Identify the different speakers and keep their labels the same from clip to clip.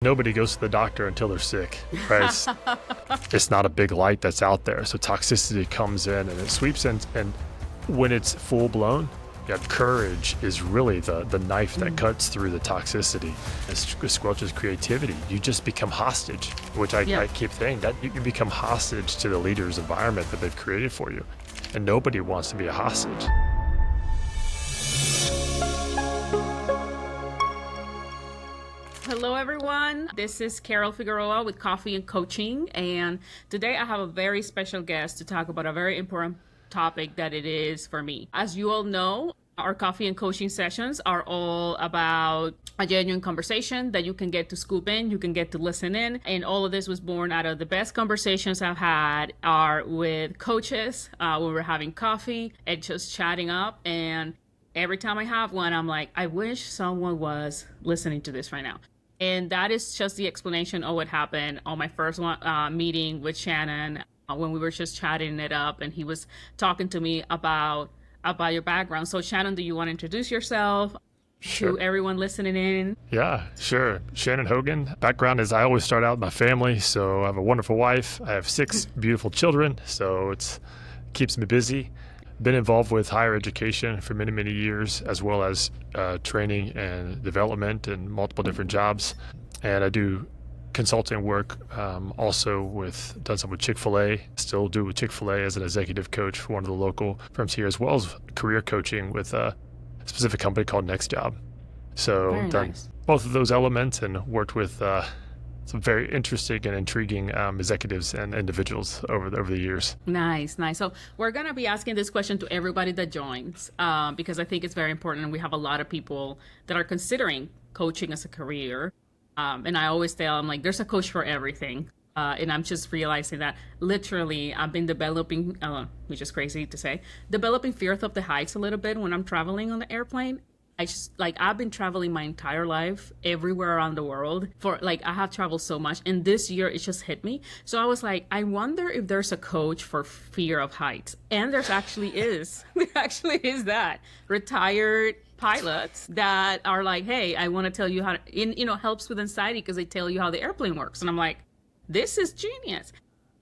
Speaker 1: Nobody goes to the doctor until they're sick, right? It's not a big light that's out there. So toxicity comes in and it sweeps in. And when it's full blown, yeah, courage is really the knife that cuts through the toxicity. It squelches creativity. You just become hostage, which I keep saying that you become hostage to the leader's environment that they've created for you. And nobody wants to be a hostage.
Speaker 2: Hello everyone, this is Karol Figueroa with Coffee and Coaching, and today I have a very special guest to talk about a very important topic that it is for me. As you all know, our coffee and coaching sessions are all about a genuine conversation that you can get to scoop in, you can get to listen in, and all of this was born out of the best conversations I've had are with coaches when we're having coffee and just chatting up. And every time I have one, I'm like, I wish someone was listening to this right now. And that is just the explanation of what happened on my first meeting with Shannon when we were just chatting it up, and he was talking to me about your background. So Shannon, do you want to introduce yourself to everyone listening in?
Speaker 1: Yeah, sure. Shannon Hogan. Background is I always start out with my family. So I have a wonderful wife. I have 6 beautiful children. So it keeps me busy. Been involved with higher education for many, many years, as well as training and development and multiple different jobs. And I do consulting work also done some with Chick-fil-A, still do with Chick-fil-A as an executive coach for one of the local firms here, as well as career coaching with a specific company called Next Job. So
Speaker 2: Very
Speaker 1: done
Speaker 2: nice.
Speaker 1: both of those elements and worked with some very interesting and intriguing executives and individuals over the years.
Speaker 2: Nice. So we're going to be asking this question to everybody that joins because I think it's very important. And we have a lot of people that are considering coaching as a career. And I always tell them, like, there's a coach for everything. And I'm just realizing that literally I've been developing, which is crazy to say, developing fear of the heights a little bit when I'm traveling on the airplane. I've been traveling my entire life everywhere around the world I have traveled so much, and this year it just hit me. So I was like, I wonder if there's a coach for fear of heights. And there actually is that retired pilots that are like, hey, I want to tell you how to, helps with anxiety because they tell you how the airplane works. And I'm like, this is genius.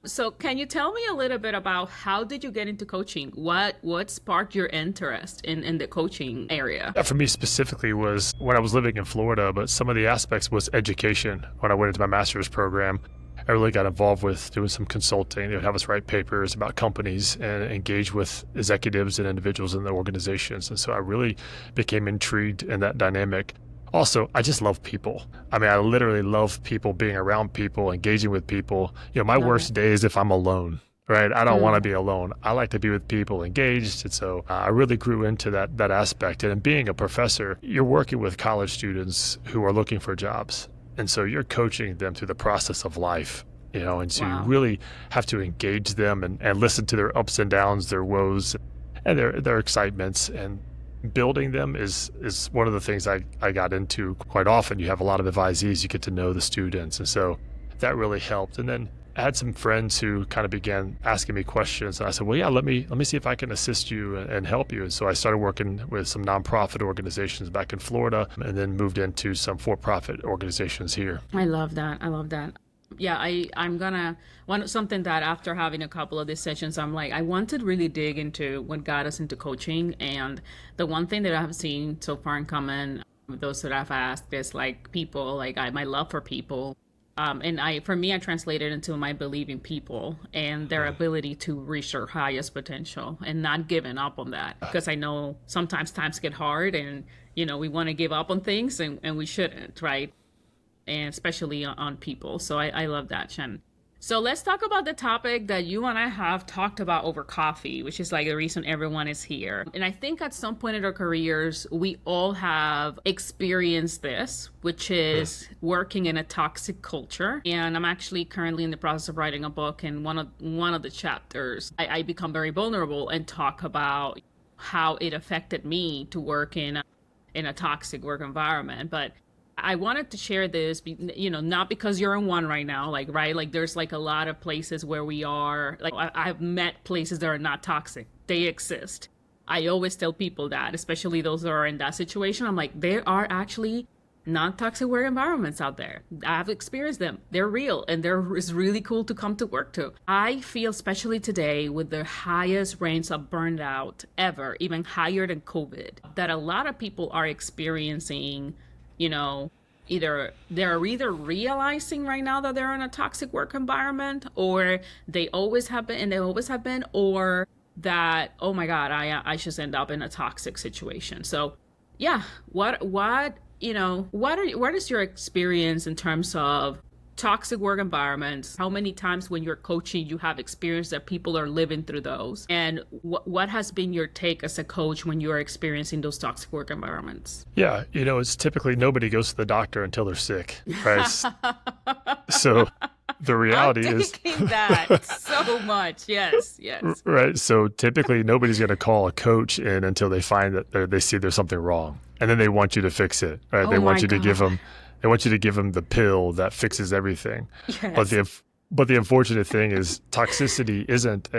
Speaker 2: So can you tell me a little bit about how did you get into coaching? What sparked your interest in the coaching area?
Speaker 1: For me specifically was when I was living in Florida, but some of the aspects was education. When I went into my master's program, I really got involved with doing some consulting. They would have us write papers about companies and engage with executives and individuals in the organizations. And so I really became intrigued in that dynamic. Also, I just love people. I mean, I literally love people, being around people, engaging with people. My worst day is if I'm alone, right? I don't want to be alone. I like to be with people, engaged. And so I really grew into that aspect. And being a professor, you're working with college students who are looking for jobs. And so you're coaching them through the process of life, and so you really have to engage them and listen to their ups and downs, their woes, and their excitements. And building them is one of the things I got into quite often. You have a lot of advisees, you get to know the students. And so that really helped. And then I had some friends who kind of began asking me questions. And I said, well, yeah, let me see if I can assist you and help you. And so I started working with some nonprofit organizations back in Florida and then moved into some for-profit organizations here.
Speaker 2: I love that. Yeah, I'm gonna want something that after having a couple of these sessions, I'm like, I want to really dig into what got us into coaching. And the one thing that I've seen so far in common with those that I've asked is like people, my love for people. For me, I translated into my belief in people and their ability to reach their highest potential and not giving up on that. Because I know sometimes times get hard and, we want to give up on things and we shouldn't, right? And especially on people. So I love that, Shannon. So let's talk about the topic that you and I have talked about over coffee, which is like the reason everyone is here. And I think at some point in our careers, we all have experienced this, which is working in a toxic culture. And I'm actually currently in the process of writing a book. And one of the chapters, I become very vulnerable and talk about how it affected me to work in a toxic work environment. But I wanted to share this, not because you're in one right now, right? Like there's like a lot of places where we are, like I've met places that are not toxic. They exist. I always tell people that, especially those that are in that situation. I'm like, there are actually non-toxic work environments out there. I've experienced them. They're real, and it's really cool to come to work to. I feel, especially today with the highest rates of burnout ever, even higher than COVID, that a lot of people are experiencing, you know, they're either realizing right now that they're in a toxic work environment, or they always have been, or that, oh my God, I just end up in a toxic situation. So yeah, what what is your experience in terms of toxic work environments? How many times when you're coaching you have experienced that people are living through those? And what has been your take as a coach when you're experiencing those toxic work environments?
Speaker 1: Yeah, it's typically nobody goes to the doctor until they're sick, right? So the reality
Speaker 2: I'm
Speaker 1: is
Speaker 2: taking that so much. Yes.
Speaker 1: right. So typically nobody's going to call a coach in until they find that they see there's something wrong, and then they want you to fix it. Right?
Speaker 2: Oh
Speaker 1: They want
Speaker 2: my
Speaker 1: you to give
Speaker 2: God.
Speaker 1: them. They want you to give them the pill that fixes everything. But
Speaker 2: Yes.
Speaker 1: the unfortunate thing is toxicity isn't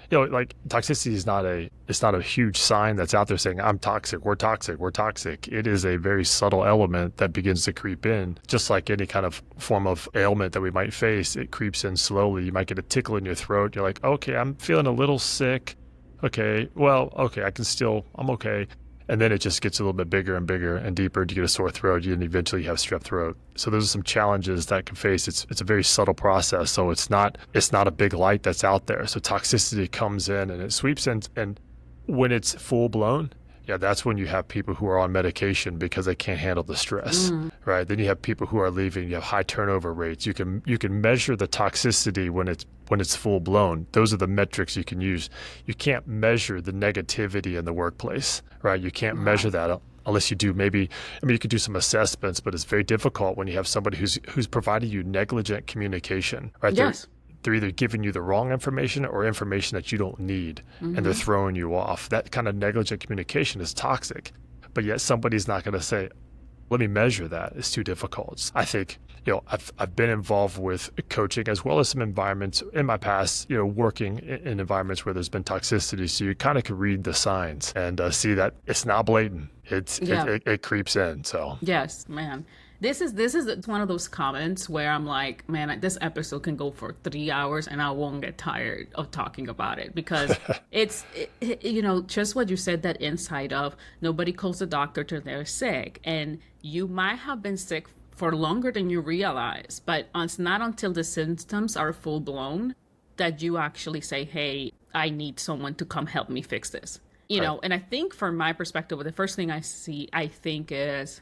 Speaker 1: toxicity is not a huge sign that's out there saying I'm toxic, we're toxic, we're toxic. It is a very subtle element that begins to creep in, just like any kind of form of ailment that we might face. It creeps in slowly. You might get a tickle in your throat. You're like, okay, I'm feeling a little sick. Okay, well, okay, I'm okay. And then it just gets a little bit bigger and bigger and deeper. You get a sore throat, and eventually you have strep throat. So those are some challenges that can face. It's a very subtle process. So it's not a big light that's out there. So toxicity comes in and it sweeps in. And when it's full blown, yeah, that's when you have people who are on medication because they can't handle the stress, right? Then you have people who are leaving. You have high turnover rates. You can measure the toxicity when it's full blown. Those are the metrics you can use. You can't measure the negativity in the workplace, right? You can't measure that unless you do you could do some assessments, but it's very difficult when you have somebody who's providing you negligent communication, right?
Speaker 2: Yes.
Speaker 1: They're either giving you the wrong information or information that you don't need, and they're throwing you off. That kind of negligent communication is toxic, but yet somebody's not going to say, let me measure that. It's too difficult. I think, I've been involved with coaching as well as some environments in my past, working in environments where there's been toxicity. So you kind of can read the signs and see that it's not blatant. It creeps in. So
Speaker 2: Yes, man. This is one of those comments where I'm like, man, this episode can go for 3 hours and I won't get tired of talking about it, because just what you said, that insight of nobody calls the doctor till they're sick, and you might have been sick for longer than you realize, but it's not until the symptoms are full blown that you actually say, hey, I need someone to come help me fix this.
Speaker 1: Right.
Speaker 2: And I think from my perspective, the first thing I think is,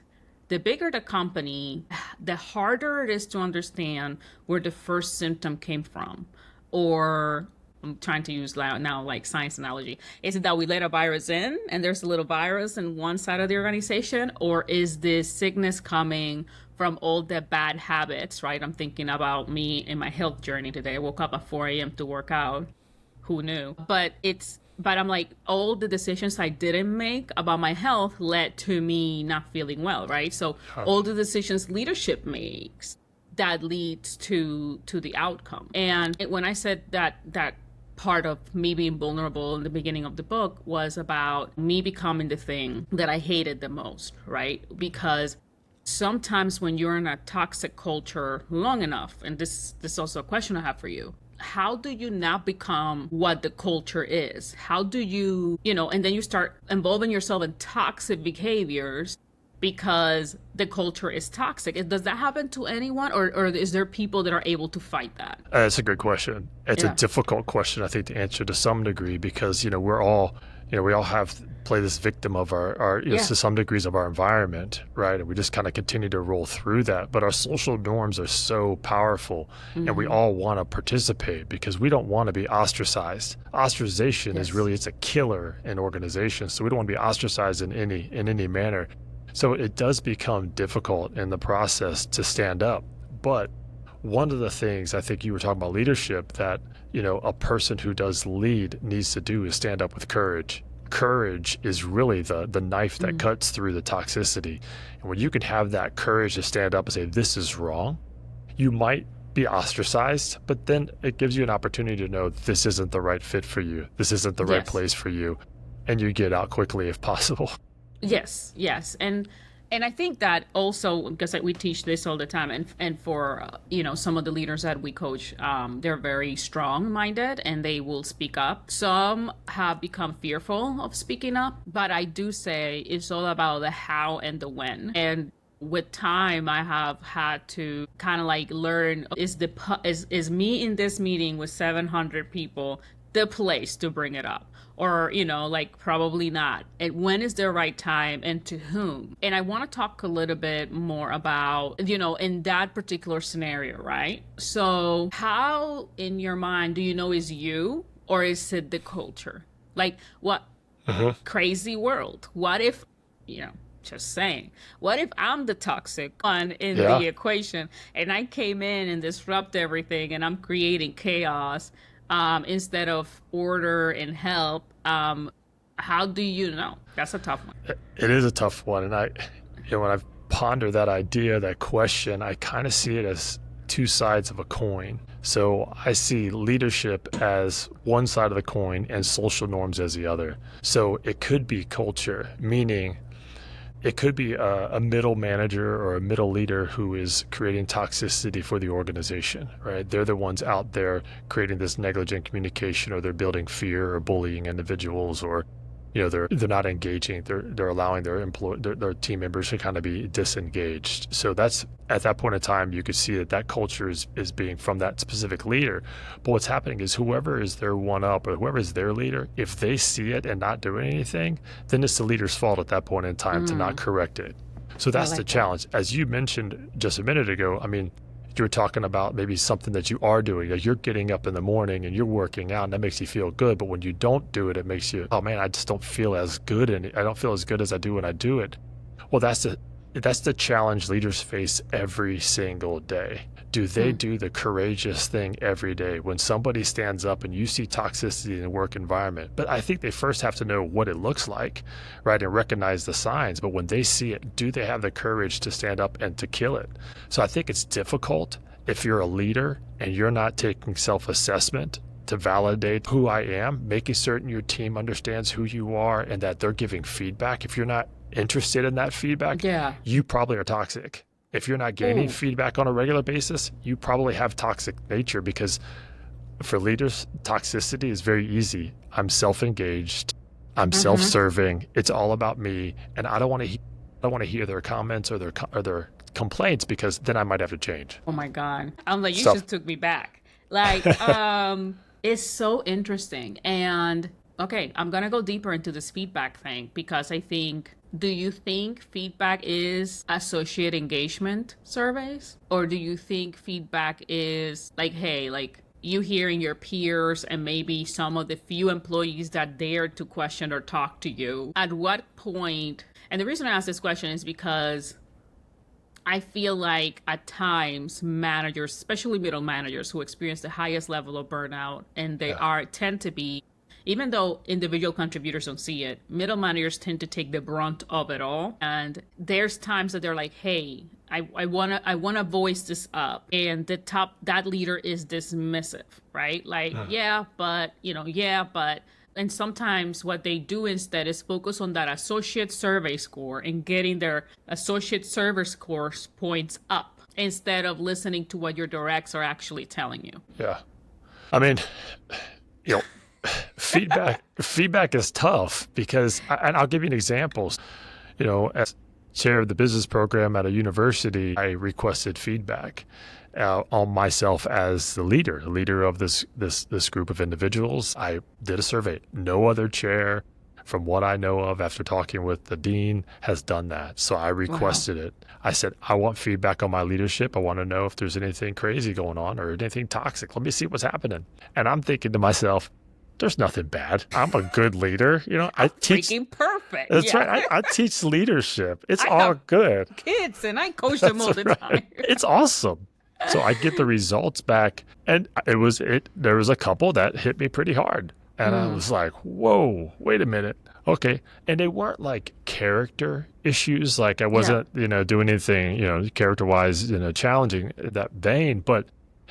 Speaker 2: the bigger the company, the harder it is to understand where the first symptom came from. Or I'm trying to use now like science analogy. Is it that we let a virus in and there's a little virus in one side of the organization? Or is this sickness coming from all the bad habits, right? I'm thinking about me in my health journey today. I woke up at 4 a.m. to work out. Who knew? But I'm like, all the decisions I didn't make about my health led to me not feeling well, right? So all the decisions leadership makes, that leads to the outcome. And when I said that part of me being vulnerable in the beginning of the book was about me becoming the thing that I hated the most, right? Because sometimes when you're in a toxic culture long enough, and this is also a question I have for you, how do you not become what the culture is? How do you, and then you start involving yourself in toxic behaviors because the culture is toxic? Does that happen to anyone, or is there people that are able to fight that?
Speaker 1: That's a good question. It's a difficult question, I think, to answer to some degree, because, we're all, we all have play this victim of our to some degrees of our environment, right? And we just kind of continue to roll through that. But our social norms are so powerful, and we all want to participate because we don't want to be ostracized. Ostracization is really, it's a killer in organizations. So we don't want to be ostracized in any manner. So it does become difficult in the process to stand up. But one of the things I think you were talking about leadership that, a person who does lead needs to do is stand up with courage. Courage is really the knife that cuts through the toxicity. And when you can have that courage to stand up and say, this is wrong, you might be ostracized, but then it gives you an opportunity to know this isn't the right fit for you. This isn't the right place for you. And you get out quickly if possible.
Speaker 2: Yes. And I think that also, because we teach this all the time, and for some of the leaders that we coach, they're very strong-minded and they will speak up. Some have become fearful of speaking up, but I do say it's all about the how and the when. And with time, I have had to kind of like learn, is me in this meeting with 700 people the place to bring it up? Or, like probably not. And when is the right time and to whom? And I want to talk a little bit more about, in that particular scenario, right? So how in your mind do you know is you or is it the culture? Like what crazy world? What if, just saying, what if I'm the toxic one in the equation and I came in and disrupt everything and I'm creating chaos? Instead of order and help, how do you know? That's a tough one.
Speaker 1: It is a tough one. And when I ponder that idea, that question, I kind of see it as two sides of a coin. So I see leadership as one side of the coin and social norms as the other. So it could be culture, meaning it could be a middle manager or a middle leader who is creating toxicity for the organization, right? They're the ones out there creating this negligent communication, or they're building fear or bullying individuals, or they're not engaging. They're allowing their team members to kind of be disengaged. So that's, at that point in time, you could see that culture is being from that specific leader. But what's happening is whoever is their one up, or whoever is their leader, if they see it and not doing anything, then it's the leader's fault at that point in time to not correct it. So that's the challenge. As you mentioned just a minute ago, I mean, you were talking about maybe something that you are doing, like you're getting up in the morning and you're working out and that makes you feel good. But when you don't do it, it makes you, oh man, I just don't feel as good. And I don't feel as good as I do when I do it. Well, that's the challenge leaders face every single day. Do they do the courageous thing every day when somebody stands up and you see toxicity in the work environment? But I think they first have to know what it looks like, right, and recognize the signs. But when they see it, do they have the courage to stand up and to kill it? So I think it's difficult if you're a leader and you're not taking self-assessment to validate who I am, making certain your team understands who you are and that they're giving feedback. If you're not interested in that feedback, you probably are toxic. If you're not getting feedback on a regular basis, you probably have toxic nature, because for leaders, toxicity is very easy. I'm self-engaged. I'm self-serving. It's all about me, and I don't want to hear their comments or their complaints, because then I might have to change.
Speaker 2: Oh my God! I'm like, you just took me back. Like, it's so interesting. And okay, I'm gonna go deeper into this feedback thing, because I think. Do you think feedback is associate engagement surveys? Or do you think feedback is like, hey, like you hearing your peers and maybe some of the few employees that dare to question or talk to you? At what point? And the reason I ask this question is because I feel like at times managers, especially middle managers who experience the highest level of burnout, and they tend to be, even though individual contributors don't see it, middle managers tend to take the brunt of it all. And there's times that they're like, hey, I wanna voice this up. And that leader is dismissive, right? Like, but. And sometimes what they do instead is focus on that associate survey score and getting their associate survey score points up instead of listening to what your directs are actually telling you.
Speaker 1: Yeah. I mean, feedback is tough, because, and I'll give you an example. As chair of the business program at a university, I requested feedback on myself as the leader of this group of individuals. I did a survey. No other chair, from what I know of after talking with the dean, has done that. So I requested it. I said, I want feedback on my leadership. I want to know if there's anything crazy going on or anything toxic. Let me see what's happening. And I'm thinking to myself, there's nothing bad. I'm a good leader. I teach.
Speaker 2: Freaking perfect.
Speaker 1: That's right. I teach leadership. It's all good.
Speaker 2: Kids, and I coach them all the time.
Speaker 1: It's awesome. So I get the results back, and there was a couple that hit me pretty hard, and I was like, whoa, wait a minute. Okay. And they weren't like character issues. Like I wasn't, doing anything, character-wise, challenging that vein, but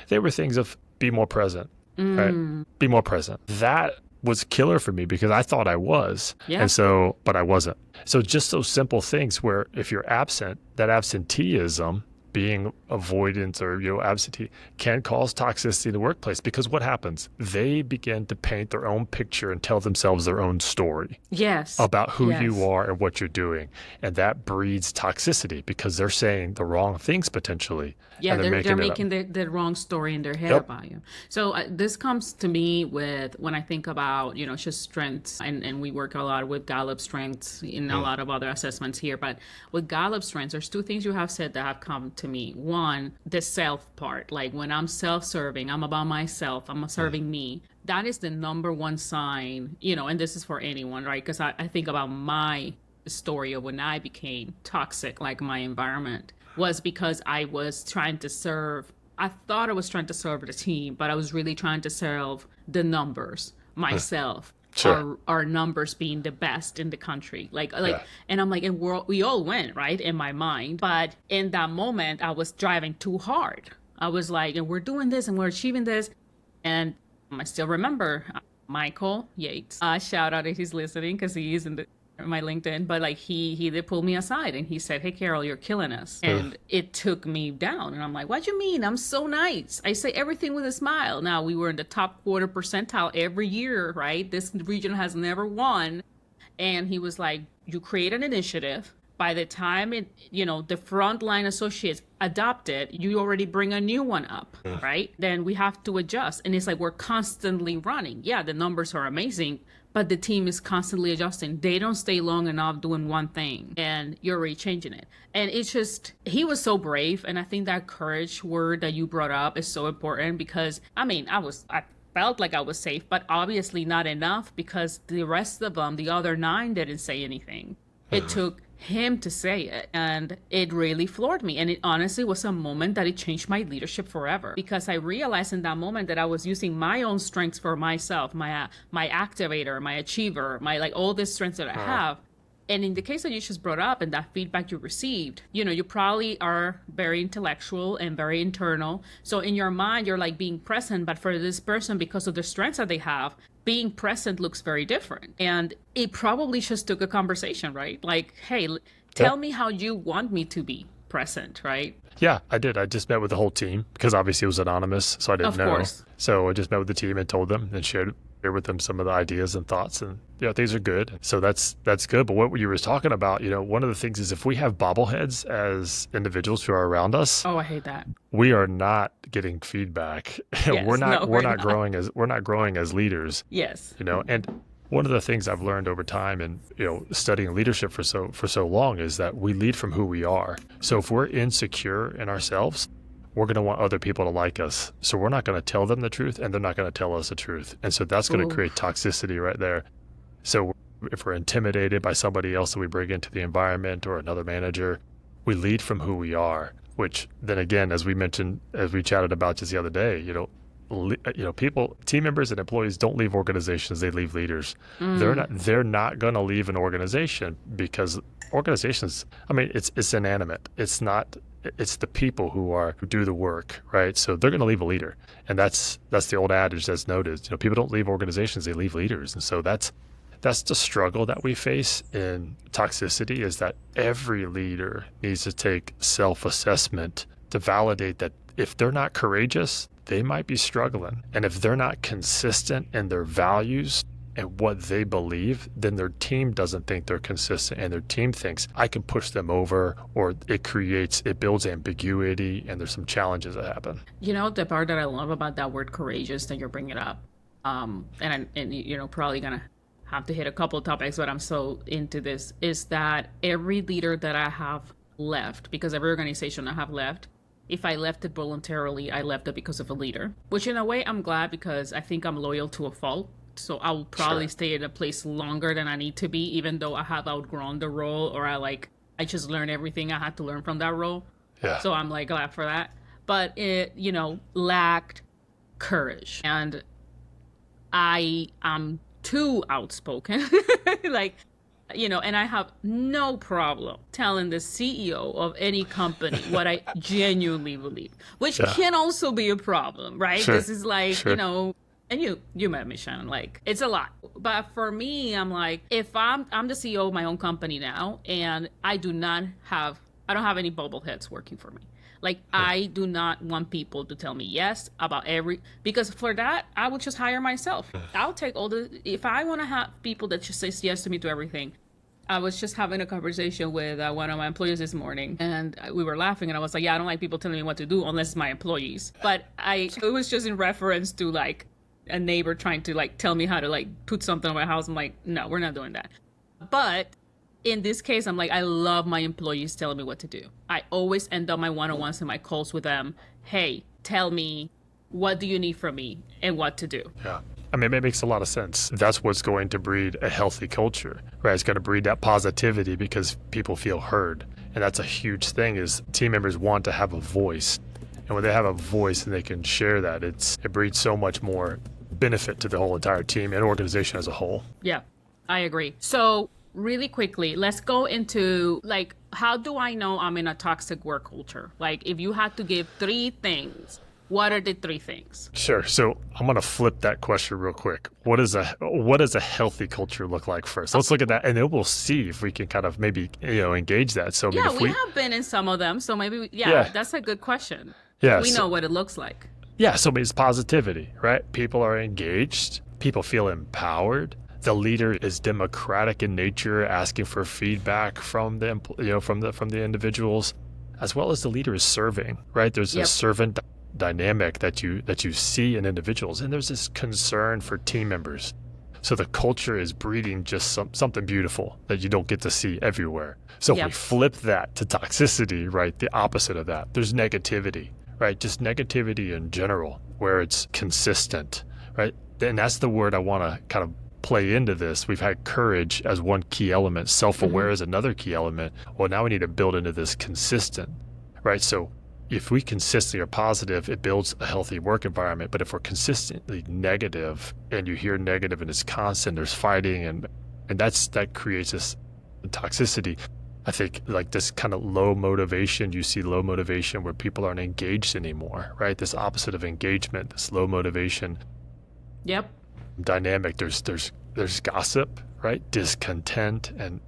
Speaker 1: they were things of be more present. Right? Be more present. That was killer for me because I thought I was.
Speaker 2: Yeah.
Speaker 1: And so, but I wasn't. So just those simple things where if you're absent, that absenteeism, being avoidant or absentee, can cause toxicity in the workplace, because what happens? They begin to paint their own picture and tell themselves their own story
Speaker 2: Yes.
Speaker 1: about who
Speaker 2: Yes.
Speaker 1: you are and what you're doing. And that breeds toxicity because they're saying the wrong things potentially.
Speaker 2: Yeah,
Speaker 1: and
Speaker 2: they're making
Speaker 1: it up.
Speaker 2: the wrong story in their head
Speaker 1: Yep.
Speaker 2: about you. So this comes to me with when I think about, just strengths, and we work a lot with Gallup strengths in a lot of other assessments here. But with Gallup strengths, there's two things you have said that have come to me. One, the self part, like when I'm self-serving, I'm about myself, I'm serving me. That is the number one sign, and this is for anyone, right? Because I think about my story of when I became toxic, like my environment was because I was trying to serve. I thought I was trying to serve the team, but I was really trying to serve the numbers, myself.
Speaker 1: Sure.
Speaker 2: Our numbers being the best in the country,
Speaker 1: Yeah.
Speaker 2: and I'm like, and we all win, right, in my mind. But in that moment, I was driving too hard. I was like, and we're doing this and we're achieving this, and I still remember Michael Yates. Shout out if he's listening, because he is in my LinkedIn, but like he did pull me aside and he said, "Hey Karol, you're killing us." And it took me down, and I'm like, "What do you mean? I'm so nice. I say everything with a smile." Now, we were in the top quarter percentile every year, right? This region has never won. And he was like, "You create an initiative. By the time the frontline associates adopt it, you already bring a new one up, right? Then we have to adjust." And it's like we're constantly running. Yeah, the numbers are amazing, but the team is constantly adjusting. They don't stay long enough doing one thing, and you're already changing it. And it's just, he was so brave. And I think that courage word that you brought up is so important, because I felt like I was safe, but obviously not enough, because the rest of them, the other 9, didn't say anything. It took him to say it, and it really floored me. And it honestly was a moment that it changed my leadership forever, because I realized in that moment that I was using my own strengths for myself, my activator, my achiever, my like all these strengths that I have. And in the case that you just brought up and that feedback you received, you probably are very intellectual and very internal. So in your mind, you're like being present, but for this person, because of the strengths that they have, being present looks very different. And it probably just took a conversation, right? Like, hey, tell me how you want me to be present, right?
Speaker 1: Yeah, I did. I just met with the whole team because obviously it was anonymous, so I didn't know.
Speaker 2: Of course.
Speaker 1: So I just met with the team and told them and shared with them some of the ideas and thoughts, and things are good. So that's good. But what you were talking about, one of the things is if we have bobbleheads as individuals who are around us,
Speaker 2: Oh, I hate that.
Speaker 1: we are not getting feedback.
Speaker 2: Yes,
Speaker 1: we're not
Speaker 2: growing
Speaker 1: growing as leaders.
Speaker 2: Yes.
Speaker 1: And one of the things I've learned over time and studying leadership for so long is that we lead from who we are. So if we're insecure in ourselves, we're going to want other people to like us. So we're not going to tell them the truth, and they're not going to tell us the truth. And so that's going to create toxicity right there. So if we're intimidated by somebody else that we bring into the environment or another manager, we lead from who we are, which then again, as we mentioned, as we chatted about just the other day, people, team members and employees don't leave organizations, they leave leaders. They're not going to leave an organization, because organizations, it's inanimate. It's the people who do the work, right? So they're going to leave a leader. And that's the old adage that's noted. People don't leave organizations, they leave leaders. And so that's the struggle that we face in toxicity, is that every leader needs to take self-assessment to validate that if they're not courageous, they might be struggling. And if they're not consistent in their values and what they believe, then their team doesn't think they're consistent, and their team thinks I can push them over, or it builds ambiguity, and there's some challenges that happen.
Speaker 2: The part that I love about that word courageous that you're bringing up, and probably gonna have to hit a couple of topics, but I'm so into this, is that every leader that I have left, because every organization I have left, if I left it voluntarily, I left it because of a leader, which in a way I'm glad, because I think I'm loyal to a fault. So I will probably stay in a place longer than I need to be, even though I have outgrown the role, or I just learned everything I had to learn from that role.
Speaker 1: Yeah.
Speaker 2: So I'm like glad for that. But it, lacked courage. And I am too outspoken. And I have no problem telling the CEO of any company what I genuinely believe, which can also be a problem, right?
Speaker 1: Sure.
Speaker 2: This is like,
Speaker 1: Sure.
Speaker 2: And you met me, Shannon. Like, it's a lot. But for me, I'm like, if I'm the CEO of my own company now, and I don't have any bubble heads working for me. Like, I do not want people to tell me yes about because for that, I would just hire myself. I'll take if I want to have people that just says yes to me to everything. I was just having a conversation with one of my employees this morning, and we were laughing, and I was like, yeah, I don't like people telling me what to do unless it's my employees. But it was just in reference to like a neighbor trying to like tell me how to like put something on my house. I'm like, no, we're not doing that. But in this case, I'm like, I love my employees telling me what to do. I always end up my one-on-ones and my calls with them. Hey, tell me, what do you need from me and what to do?
Speaker 1: Yeah. I mean, it makes a lot of sense. That's what's going to breed a healthy culture, right? It's going to breed that positivity because people feel heard. And that's a huge thing is team members want to have a voice. And when they have a voice and they can share that, it breeds so much more benefit to the whole entire team and organization as a whole.
Speaker 2: Yeah, I agree. So really quickly, let's go into like, how do I know I'm in a toxic work culture? Like, if you had to give 3 things, what are the 3 things?
Speaker 1: Sure. So I'm going to flip that question real quick. What does a healthy culture look like first? Let's look at that, and then we'll see if we can kind of maybe engage that. So
Speaker 2: yeah, we have been in some of them, so maybe that's a good question.
Speaker 1: Yeah,
Speaker 2: we know what it looks like.
Speaker 1: Yeah, so it's positivity, right? People are engaged. People feel empowered. The leader is democratic in nature, asking for feedback from the from the individuals, as well as the leader is serving, right? There's a servant dynamic that you see in individuals, and there's this concern for team members. So the culture is breeding just something beautiful that you don't get to see everywhere. So if we flip that to toxicity, right? The opposite of that, there's negativity, right? Just negativity in general, where it's consistent, right? And that's the word I want to kind of play into this. We've had courage as one key element, self-aware as another key element. Well, now we need to build into this consistent, right? So if we consistently are positive, it builds a healthy work environment. But if we're consistently negative and you hear negative and it's constant, there's fighting and that creates this toxicity. I think like this kind of low motivation, you see low motivation where people aren't engaged anymore, right? This opposite of engagement, this low motivation.
Speaker 2: Yep.
Speaker 1: Dynamic. There's gossip, right? Discontent, and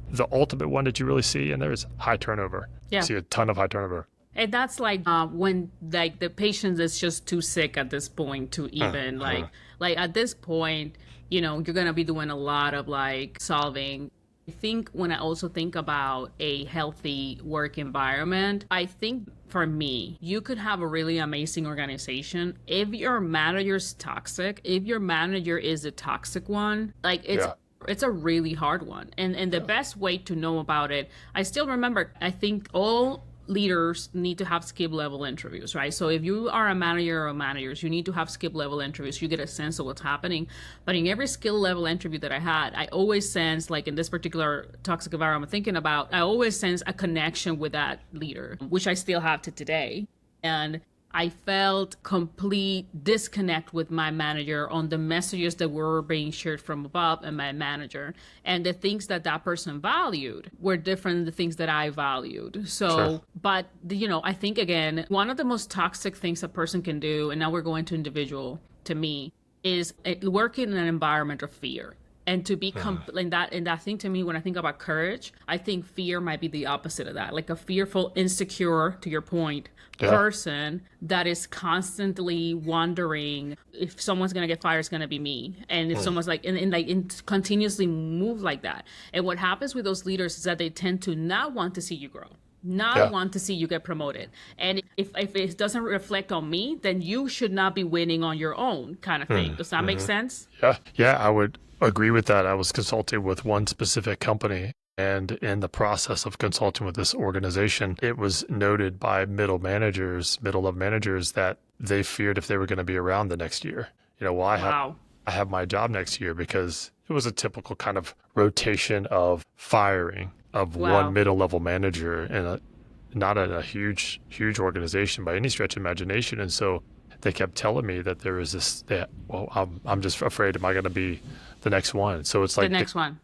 Speaker 1: the ultimate one that you really see in there is high turnover.
Speaker 2: Yeah.
Speaker 1: You see a ton of high turnover.
Speaker 2: And that's like when like the patient is just too sick at this point to even like at this point, you're gonna be doing a lot of like solving. I think when I also think about a healthy work environment, I think for me, you could have a really amazing organization. If your manager's toxic, if your manager is a toxic one, like it's a really hard one. And the best way to know about it, I still remember, I think all leaders need to have skip level interviews, right? So if you are a manager or managers, you need to have skip level interviews. You get a sense of what's happening. But in every skill level interview that I had, I always sense, like in this particular toxic environment I'm thinking about, I always sense a connection with that leader, which I still have to today. And I felt complete disconnect with my manager on the messages that were being shared from above and my manager. And the things that person valued were different than the things that I valued. So, but, I think, again, one of the most toxic things a person can do, and now we're going to individual, to me, is work in an environment of fear. And to be and that thing to me, when I think about courage, I think fear might be the opposite of that. Like a fearful, insecure, to your point, person that is constantly wondering if someone's gonna get fired, it's gonna be me. And if someone's like, and continuously move like that. And what happens with those leaders is that they tend to not want to see you grow. Not want to see you get promoted. And if it doesn't reflect on me, then you should not be winning on your own, kind of thing. Does that make sense?
Speaker 1: Yeah, I would agree with that. I was consulting with one specific company, and in the process of consulting with this organization, it was noted by middle level managers that they feared if they were going to be around the next year. I have my job next year, because it was a typical kind of rotation of firing of one middle level manager, and not a huge organization by any stretch of imagination. And so they kept telling me that there was this, I'm just afraid, am I going to be the next one? So it's like
Speaker 2: the next one.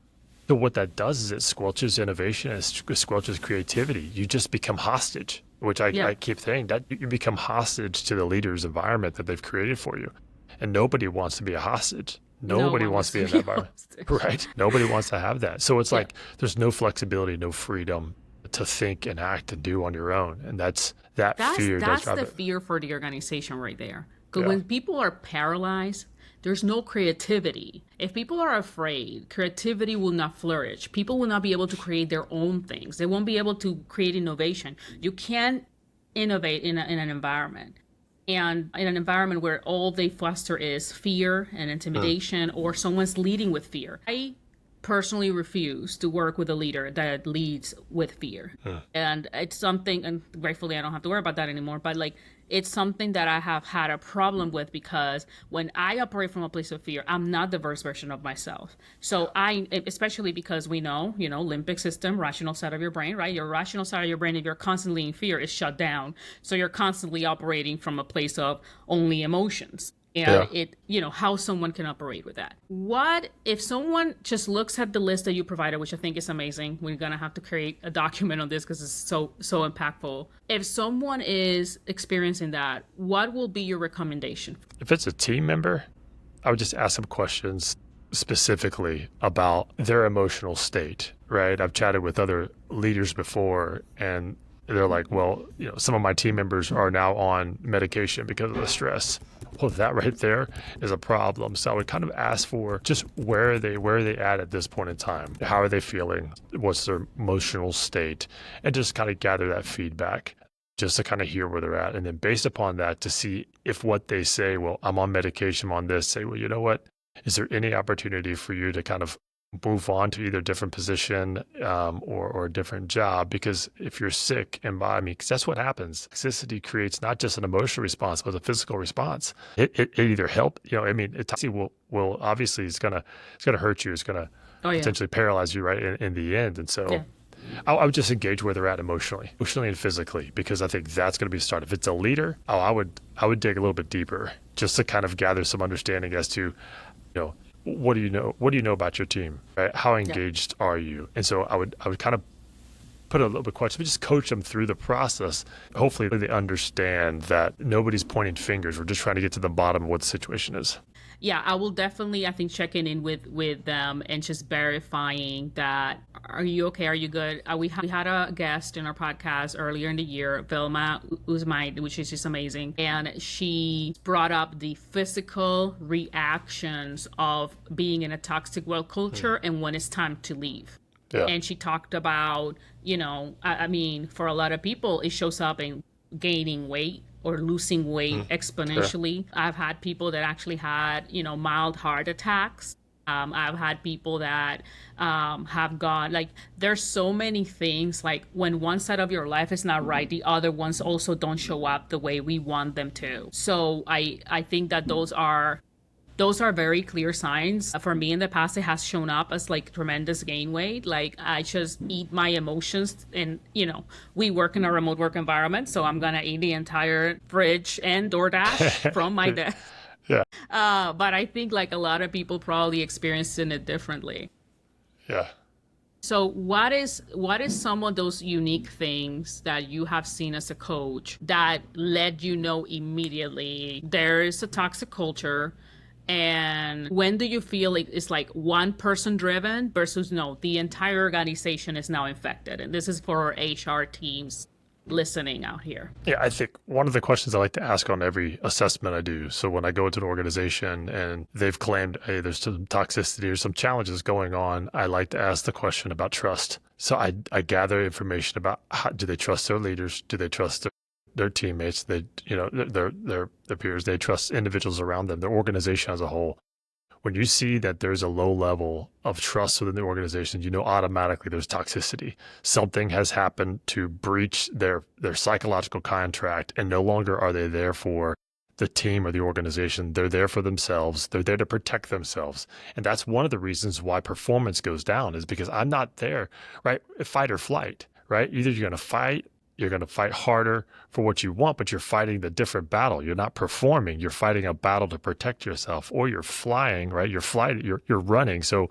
Speaker 1: So what that does is it squelches innovation, it squelches creativity. You just become hostage, which I keep saying, that you become hostage to the leader's environment that they've created for you. And nobody wants to be a hostage.
Speaker 2: No
Speaker 1: Nobody
Speaker 2: one
Speaker 1: wants
Speaker 2: wants
Speaker 1: to be
Speaker 2: to
Speaker 1: in that
Speaker 2: be
Speaker 1: environment,
Speaker 2: hostage.
Speaker 1: right? Nobody wants to have that. So it's
Speaker 2: Yeah.
Speaker 1: like there's no flexibility, no freedom to think and act and do on your own. And that fear does
Speaker 2: That's
Speaker 1: drive
Speaker 2: the
Speaker 1: it.
Speaker 2: fear for the organization right there. Because
Speaker 1: Yeah.
Speaker 2: when people are paralyzed, there's no creativity. If people are afraid, creativity will not flourish. People will not be able to create their own things. They won't be able to create innovation. You can't innovate in an environment. And in an environment where all they foster is fear and
Speaker 1: Mm,
Speaker 2: intimidation, or someone's leading with fear. I personally refuse to work with a leader that leads with fear.
Speaker 1: mm.
Speaker 2: And it's something, and gratefully I don't have to worry about that anymore, but like it's something that I have had a problem with because when I operate from a place of fear, I'm not the worst version of myself. So especially because we know, limbic system, rational side of your brain, right? Your rational side of your brain, if you're constantly in fear, is shut down. So you're constantly operating from a place of only emotions. And
Speaker 1: Yeah.
Speaker 2: how someone can operate with that. What if someone just looks at the list that you provided, which I think is amazing? We're gonna have to create a document on this because it's so impactful. If someone is experiencing that, what will be your recommendation?
Speaker 1: If it's a team member, I would just ask them questions specifically about their emotional state, right? I've chatted with other leaders before and they're like, well, some of my team members are now on medication because of the stress. Well, that right there is a problem. So I would kind of ask for just where are they at this point in time? How are they feeling? What's their emotional state? And just kind of gather that feedback just to kind of hear where they're at. And then based upon that to see if what they say, well, I'm on medication, I'm on this, say, well, you know what? Is there any opportunity for you to kind of move on to either a different position or a different job? Because if you're sick and by me, because that's what happens. Toxicity creates not just an emotional response, but a physical response. It either help, toxicity will obviously it's gonna hurt you. It's gonna
Speaker 2: Oh yeah,
Speaker 1: potentially paralyze you right in the end. And
Speaker 2: yeah,
Speaker 1: so I would just engage where they're at emotionally and physically, because I think that's going to be the start. If it's a leader, I would dig a little bit deeper just to kind of gather some understanding as to, what do you know? What do you know about your team? Right? How
Speaker 2: yeah.
Speaker 1: engaged are you? And so I would kind of put a little bit of question, but just coach them through the process. Hopefully they understand that nobody's pointing fingers. We're just trying to get to the bottom of what the situation is.
Speaker 2: Yeah, I will definitely, I think, checking in with them and just verifying that are you okay? Are you good? We had a guest in our podcast earlier in the year, Vilma Uzmaid, which is just amazing, and she brought up the physical reactions of being in a toxic work culture and when it's time to leave.
Speaker 1: Yeah.
Speaker 2: And she talked about, I mean, for a lot of people, it shows up in gaining weight or losing weight
Speaker 1: Sure.
Speaker 2: exponentially. I've had people that actually had, mild heart attacks. I've had people that have gone, like, there's so many things. Like, when one side of your life is not right, the other ones also don't show up the way we want them to. So I think that those are very clear signs. For me in the past, it has shown up as like tremendous gain weight. Like I just eat my emotions and, we work in a remote work environment. So I'm going to eat the entire fridge and DoorDash from my desk.
Speaker 1: Yeah.
Speaker 2: But I think like a lot of people probably experiencing it differently.
Speaker 1: Yeah.
Speaker 2: So what is some of those unique things that you have seen as a coach that let you know immediately there is a toxic culture? And when do you feel like it's like one person driven versus no, the entire organization is now infected? And this is for our HR teams listening out here.
Speaker 1: Yeah, I think one of the questions I like to ask on every assessment I do. So when I go into an organization and they've claimed, hey, there's some toxicity or some challenges going on, I like to ask the question about trust. So I gather information about do they trust their leaders? Do they trust their teammates? Their peers? They trust individuals around them, their organization as a whole. When you see that there's a low level of trust within the organization, automatically there's toxicity. Something has happened to breach their psychological contract, and no longer are they there for the team or the organization. They're there for themselves. They're there to protect themselves. And that's one of the reasons why performance goes down, is because I'm not there, right? Fight or flight, right? Either you're going to fight harder for what you want, but you're fighting the different battle. You're not performing. You're fighting a battle to protect yourself, or you're flying, right? You're running. So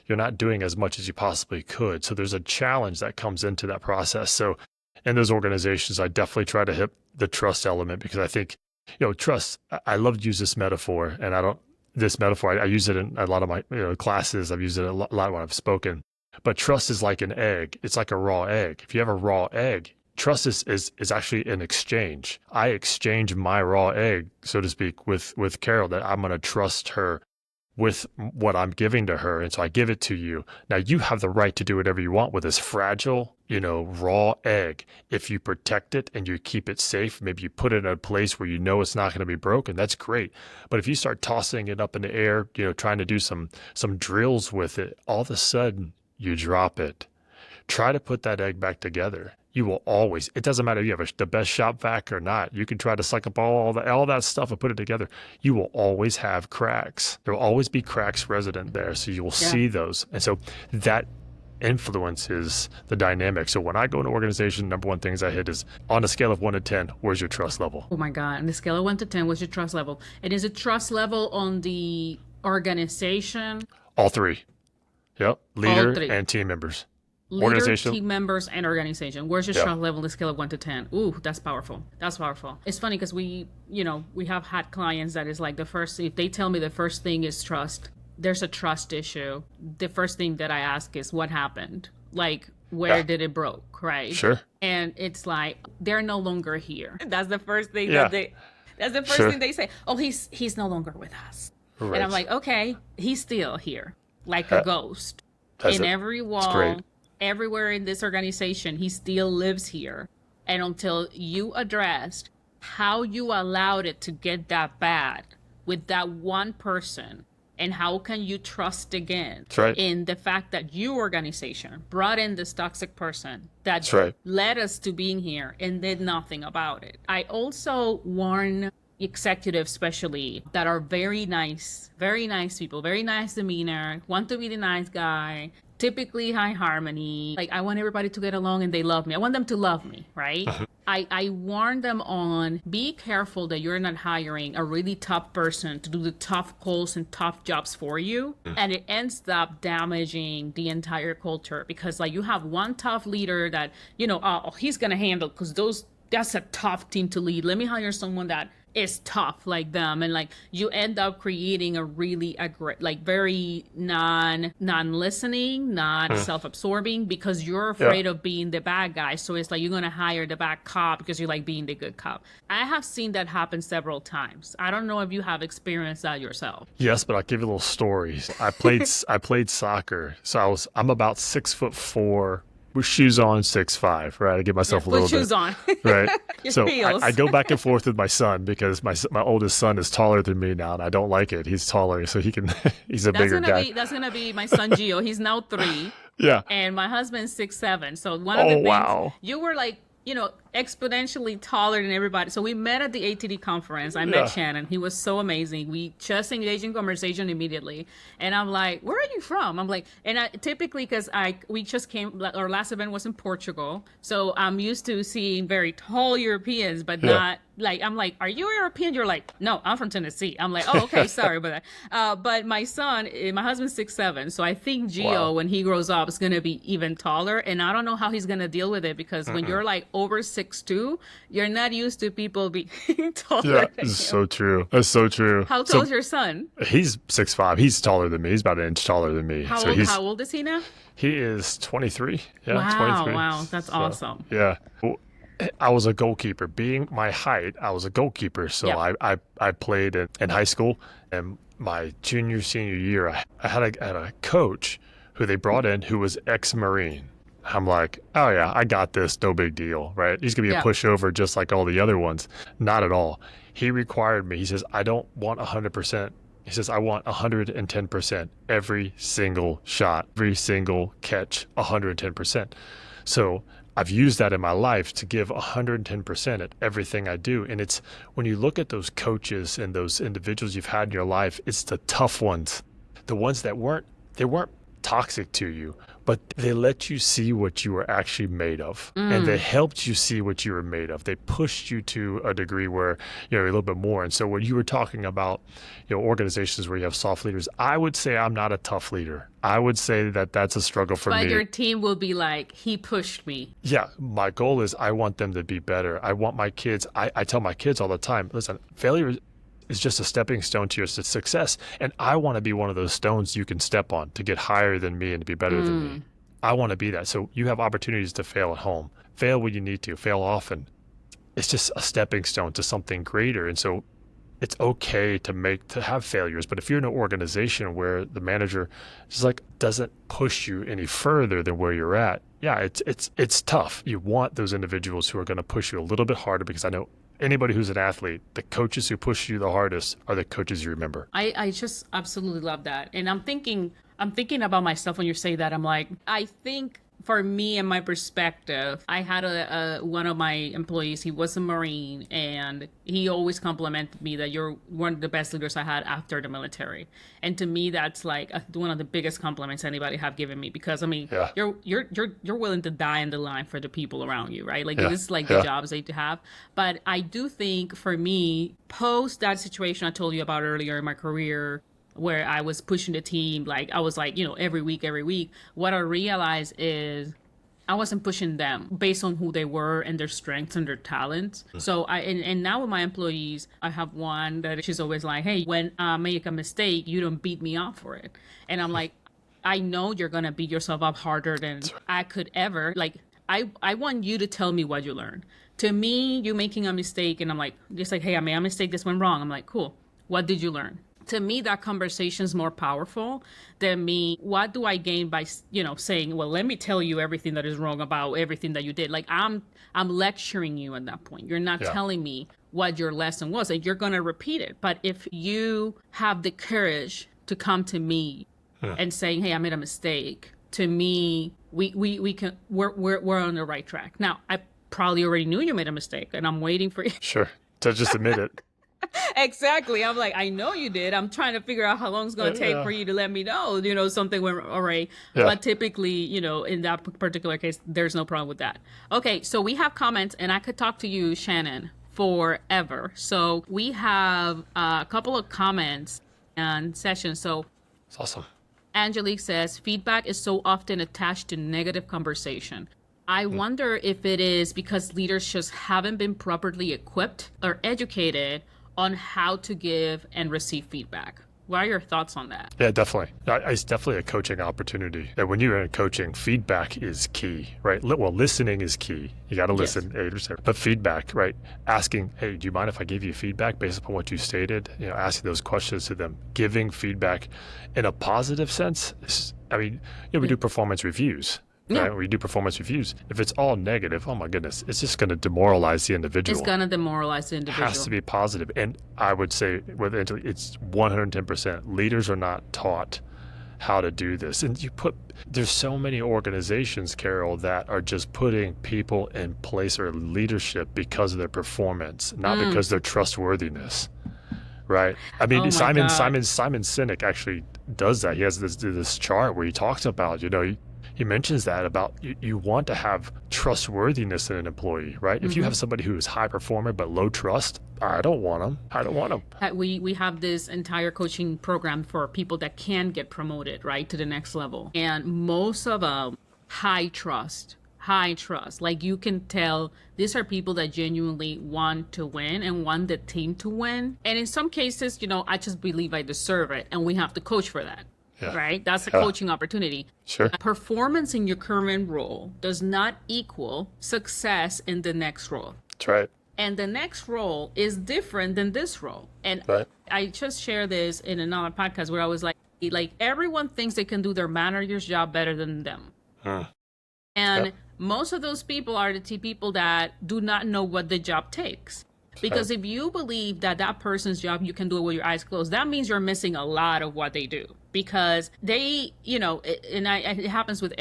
Speaker 1: you're not doing as much as you possibly could. So there's a challenge that comes into that process. So in those organizations, I definitely try to hit the trust element, because I think Trust. I love to use this metaphor, and I use it in a lot of my classes. I've used it a lot when I've spoken. But trust is like an egg. It's like a raw egg. If you have a raw egg, trust is actually an exchange. I exchange my raw egg, so to speak, with Karol, that I'm going to trust her with what I'm giving to her. And so I give it to you. Now you have the right to do whatever you want with this fragile, raw egg. If you protect it and you keep it safe, maybe you put it in a place where it's not going to be broken, that's great. But if you start tossing it up in the air, trying to do some drills with it, all of a sudden you drop it. Try to put that egg back together. You will always, it doesn't matter if you have the best shop vac or not. You can try to suck up all that stuff and put it together. You will always have cracks. There will always be cracks resident there. So you will see those. And so that influences the dynamic. So when I go into an organization, number one things I hit is on a scale of 1 to 10, where's your trust level?
Speaker 2: Oh my God. On the scale of 1 to 10, what's your trust level? And is it trust level on the organization?
Speaker 1: All three. Yep. Leader and team members.
Speaker 2: Leader, team members, and organization. Where's your trust level on the scale of 1 to 10? Ooh, that's powerful. That's powerful. It's funny because we have had clients that is like if they tell me the first thing is trust, there's a trust issue. The first thing that I ask is what happened? Like, where did it broke, right?
Speaker 1: Sure.
Speaker 2: And it's like, they're no longer here. That's the first thing that's the first thing they say. Oh, he's no longer with us. Right. And I'm like, okay, he's still here, like a ghost. In every wall. Everywhere in this organization, he still lives here. And until you addressed how you allowed it to get that bad with that one person, and how can you trust again in the fact that your organization brought in this toxic person that led us to being here and did nothing about it. I also warn executives especially that are very nice people, very nice demeanor, want to be the nice guy, typically high harmony. Like, I want everybody to get along and they love me. I want them to love me, right? I warn them on, be careful that you're not hiring a really tough person to do the tough calls and tough jobs for you. And it ends up damaging the entire culture because like you have one tough leader that, he's going to handle because that's a tough team to lead. Let me hire someone that is tough like them, and like you end up creating a really very non-listening, not self-absorbing because you're afraid of being the bad guy. So it's like you're gonna hire the bad cop because you like being the good cop. I have seen that happen several times. I don't know if you have experienced that yourself.
Speaker 1: Yes, but I'll give you a little story. I played soccer, so I'm about 6'4". With shoes on, 6'5", right? I give myself a little bit.
Speaker 2: Shoes on.
Speaker 1: Right. So I go back and forth with my son because my oldest son is taller than me now, and I don't like it. He's taller, so he's a bigger guy.
Speaker 2: That's going to be my son, Gio. He's now 3.
Speaker 1: Yeah.
Speaker 2: And my husband's 6'7". So one of the things, you were like, exponentially taller than everybody. So we met at the ATD conference. I met Shannon. He was so amazing. We just engaged in conversation immediately. And I'm like, where are you from? I'm like, and I typically, because we just came, our last event was in Portugal. So I'm used to seeing very tall Europeans, but not like, I'm like, are you European? You're like, no, I'm from Tennessee. I'm like, oh, okay, sorry about that. But my husband's 6'7". So I think Gio, when he grows up, is going to be even taller. And I don't know how he's going to deal with it because when you're like over 6'2", you're not used to people being taller.
Speaker 1: Yeah, it's so true. That's so true.
Speaker 2: How tall is your son?
Speaker 1: He's 6'5". He's taller than me. He's about an inch taller than me.
Speaker 2: How old is he now?
Speaker 1: He is 23. Yeah,
Speaker 2: wow,
Speaker 1: 23.
Speaker 2: Wow, that's awesome.
Speaker 1: Yeah. I was a goalkeeper. Being my height, I was a goalkeeper. So I played in high school, and my senior year, I had a coach who they brought in who was ex-Marine. I'm like, oh yeah, I got this, no big deal, right? He's gonna be a pushover just like all the other ones. Not at all. He required me. He says, I don't want 100%. He says, I want 110% every single shot, every single catch, 110%. So I've used that in my life to give 110% at everything I do. And it's when you look at those coaches and those individuals you've had in your life, it's the tough ones, the ones that weren't toxic to you, but they let you see what you were actually made of. And they helped you see what you were made of. They pushed you to a degree where, a little bit more. And so when you were talking about, organizations where you have soft leaders, I would say I'm not a tough leader. I would say that that's a struggle for me.
Speaker 2: But your team will be like, he pushed me.
Speaker 1: Yeah, my goal is I want them to be better. I want my kids, I tell my kids all the time, listen, failure is just a stepping stone to your success. And I want to be one of those stones you can step on to get higher than me and to be better than me. I want to be that. So you have opportunities to fail at home. Fail when you need to, fail often. It's just a stepping stone to something greater. And so it's okay to have failures. But if you're in an organization where the manager just doesn't push you any further than where you're at, yeah, it's tough. You want those individuals who are going to push you a little bit harder, because I know anybody who's an athlete, the coaches who push you the hardest are the coaches you remember.
Speaker 2: I just absolutely love that. And I'm thinking about myself when you say that. I'm like, I think for me and my perspective, I had one of my employees, he was a Marine, and he always complimented me that you're one of the best leaders I had after the military. And to me, that's like one of the biggest compliments anybody have given me, because I mean, you're willing to die in the line for the people around you, right? Like this is like the jobs that you have. But I do think for me, post that situation I told you about earlier in my career, where I was pushing the team, like I was like, every week, what I realized is I wasn't pushing them based on who they were and their strengths and their talents. So and now with my employees, I have one that she's always like, hey, when I make a mistake, you don't beat me up for it. And I'm like, I know you're going to beat yourself up harder than I could ever. Like, I want you to tell me what you learned. To me, you making a mistake, and I'm like, just like, hey, I made a mistake, this went wrong. I'm like, cool. What did you learn? To me, that conversation is more powerful than me. What do I gain by, saying, well, let me tell you everything that is wrong about everything that you did. Like I'm lecturing you at that point. You're not telling me what your lesson was, and you're going to repeat it. But if you have the courage to come to me and saying, hey, I made a mistake, to me, we're on the right track. Now, I probably already knew you made a mistake, and I'm waiting for you.
Speaker 1: Sure. To just admit it.
Speaker 2: Exactly. I'm like, I know you did. I'm trying to figure out how long it's going to take for you to let me know, something went all right. But typically, in that particular case, there's no problem with that. Okay, so we have comments, and I could talk to you, Shannon, forever. So we have a couple of comments and sessions. So
Speaker 1: it's awesome.
Speaker 2: Angelique says, feedback is so often attached to negative conversation. I wonder if it is because leaders just haven't been properly equipped or educated on how to give and receive feedback. What are your thoughts on that?
Speaker 1: Yeah, definitely. It's definitely a coaching opportunity. And when you're in coaching, feedback is key, right? Well, listening is key. You got to listen, 8%. But feedback, right? Asking, hey, do you mind if I give you feedback based upon what you stated? Asking those questions to them, giving feedback in a positive sense. We do performance reviews. Right? We do performance reviews. If it's all negative, oh my goodness, it's just going to demoralize the individual.
Speaker 2: It's going to demoralize the individual.
Speaker 1: It has to be positive. And I would say it's 110%. Leaders are not taught how to do this. And there's so many organizations, Karol, that are just putting people in place or leadership because of their performance, not because of their trustworthiness. Right. I mean, Simon Sinek actually does that. He has this chart where he talks about, he mentions that about you want to have trustworthiness in an employee, right? If you have somebody who is high performer but low trust, I don't want them.
Speaker 2: We have this entire coaching program for people that can get promoted, right, to the next level. And most of them, high trust. Like you can tell these are people that genuinely want to win and want the team to win. And in some cases, I just believe I deserve it, and we have to coach for that. Yeah. Right? That's a coaching opportunity.
Speaker 1: Sure.
Speaker 2: Performance in your current role does not equal success in the next role.
Speaker 1: That's right.
Speaker 2: And the next role is different than this role. And I just shared this in another podcast where I was like everyone thinks they can do their manager's job better than them. And most of those people are the people that do not know what the job takes. Because if you believe that person's job, you can do it with your eyes closed, that means you're missing a lot of what they do. Because they, it happens with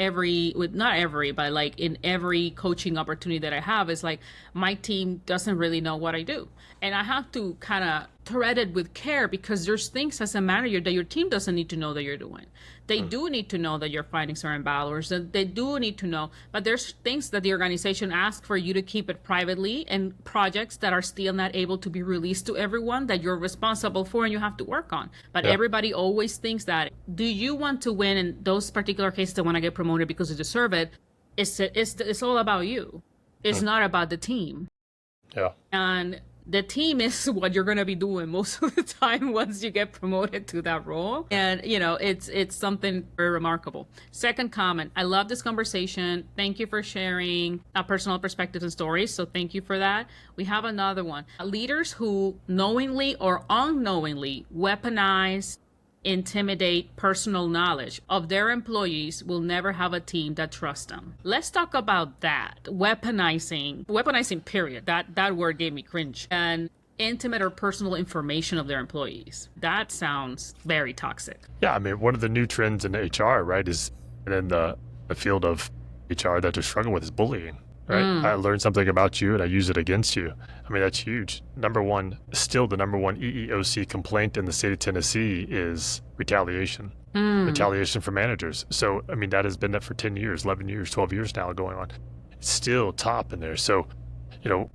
Speaker 2: not every, but like in every coaching opportunity that I have, it's like my team doesn't really know what I do. And I have to kind of threaded with care, because there's things as a manager that your team doesn't need to know that you're doing. They do need to know that you're fighting certain battles, that they do need to know, but there's things that the organization asks for you to keep it privately, and projects that are still not able to be released to everyone that you're responsible for and you have to work on. But everybody always thinks that, do you want to win in those particular cases that want to get promoted because you deserve it? It's all about you. It's not about the team.
Speaker 1: Yeah.
Speaker 2: And the team is what you're going to be doing most of the time once you get promoted to that role. And, it's something very remarkable. Second comment, I love this conversation. Thank you for sharing personal perspectives and stories. So thank you for that. We have another one. Leaders who knowingly or unknowingly weaponize, intimidate personal knowledge of their employees will never have a team that trusts them. Let's talk about that. Weaponizing period. That word gave me cringe. And intimate or personal information of their employees. That sounds very toxic.
Speaker 1: Yeah, I mean, one of the new trends in HR, right, is, and in the field of HR that they're struggling with, is bullying. Right? I learned something about you and I use it against you. I mean, that's huge. The number one EEOC complaint in the state of Tennessee is retaliation. Retaliation for managers. So, I mean, that has been there for 10 years, 11 years, 12 years now going on. It's still top in there. So,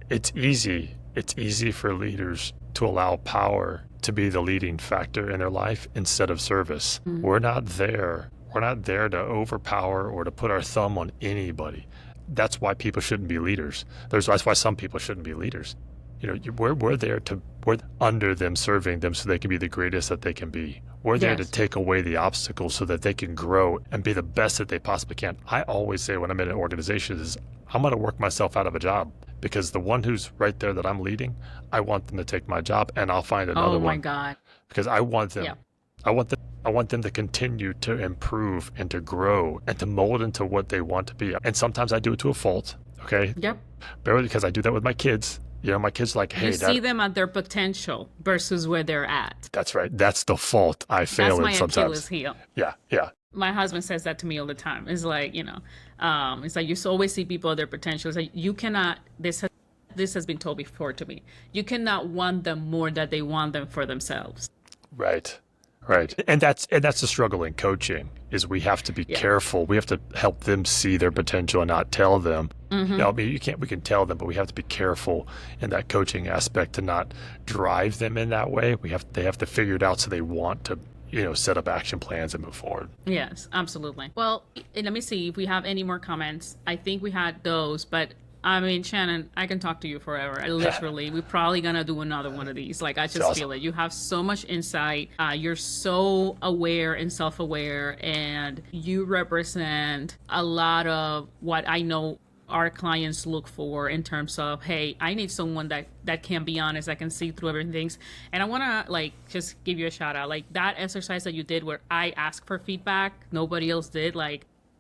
Speaker 1: it's easy for leaders to allow power to be the leading factor in their life instead of service. We're not there to overpower or to put our thumb on anybody. That's why people shouldn't be leaders. That's why some people shouldn't be leaders. We're there we're under them, serving them so they can be the greatest that they can be. We're there to take away the obstacles so that they can grow and be the best that they possibly can. I always say when I'm in an organization is, I'm going to work myself out of a job, because the one who's right there that I'm leading, I want them to take my job, and I'll find another one.
Speaker 2: Oh my God.
Speaker 1: Because I want them. Yeah. I want them to continue to improve and to grow and to mold into what they want to be. And sometimes I do it to a fault, okay?
Speaker 2: Yep.
Speaker 1: Barely, because I do that with my kids. My kids are like, hey,
Speaker 2: you see them at their potential versus where they're at.
Speaker 1: That's right. That's the fault I fail in sometimes.
Speaker 2: That's my Achilles heel.
Speaker 1: Yeah.
Speaker 2: My husband says that to me all the time. It's like, it's like you always see people at their potential. It's like, you cannot, this has been told before to me, you cannot want them more than they want them for themselves.
Speaker 1: Right. And that's the struggle in coaching, is we have to be careful. We have to help them see their potential and not tell them. We can tell them, but we have to be careful in that coaching aspect to not drive them in that way. They have to figure it out so they want to, set up action plans and move forward.
Speaker 2: Yes, absolutely. Well, let me see if we have any more comments. I think we had those, but I mean, Shannon, I can talk to you forever. We're probably going to do another one of these. Like, I just feel it. You have so much insight. You're so aware and self-aware, and you represent a lot of what I know our clients look for in terms of, hey, I need someone that can be honest, that can see through everything. And I want to just give you a shout out. Like that exercise that you did where I asked for feedback, nobody else did.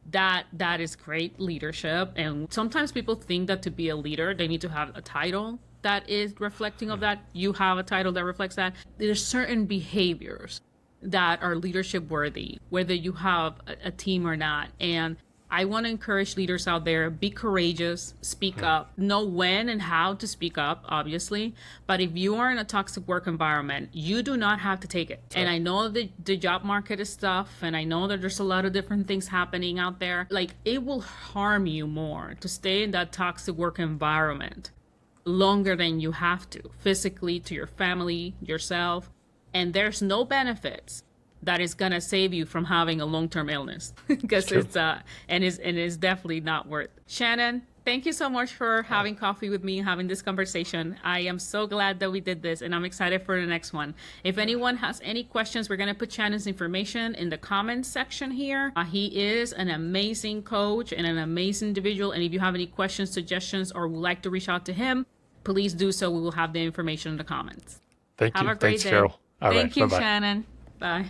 Speaker 2: That is great leadership. And sometimes people think that to be a leader, they need to have a title that is reflecting of that. You have a title that reflects that. There's certain behaviors that are leadership worthy, whether you have a team or not. And I want to encourage leaders out there, be courageous, speak up, know when and how to speak up, obviously. But if you are in a toxic work environment, you do not have to take it. And I know that the job market is tough, and I know that there's a lot of different things happening out there. It will harm you more to stay in that toxic work environment longer than you have to, physically, to your family, yourself. And there's no benefits that is going to save you from having a long-term illness, because it's definitely not worth. Shannon, thank you so much for having coffee with me, having this conversation. I am so glad that we did this, and I'm excited for the next one. If anyone has any questions, we're going to put Shannon's information in the comments section here. He is an amazing coach and an amazing individual. And if you have any questions, suggestions, or would like to reach out to him, please do so. We will have the information in the comments.
Speaker 1: Thank you.
Speaker 2: Have a great day.
Speaker 1: Karol.
Speaker 2: Thank you, Shannon. Bye.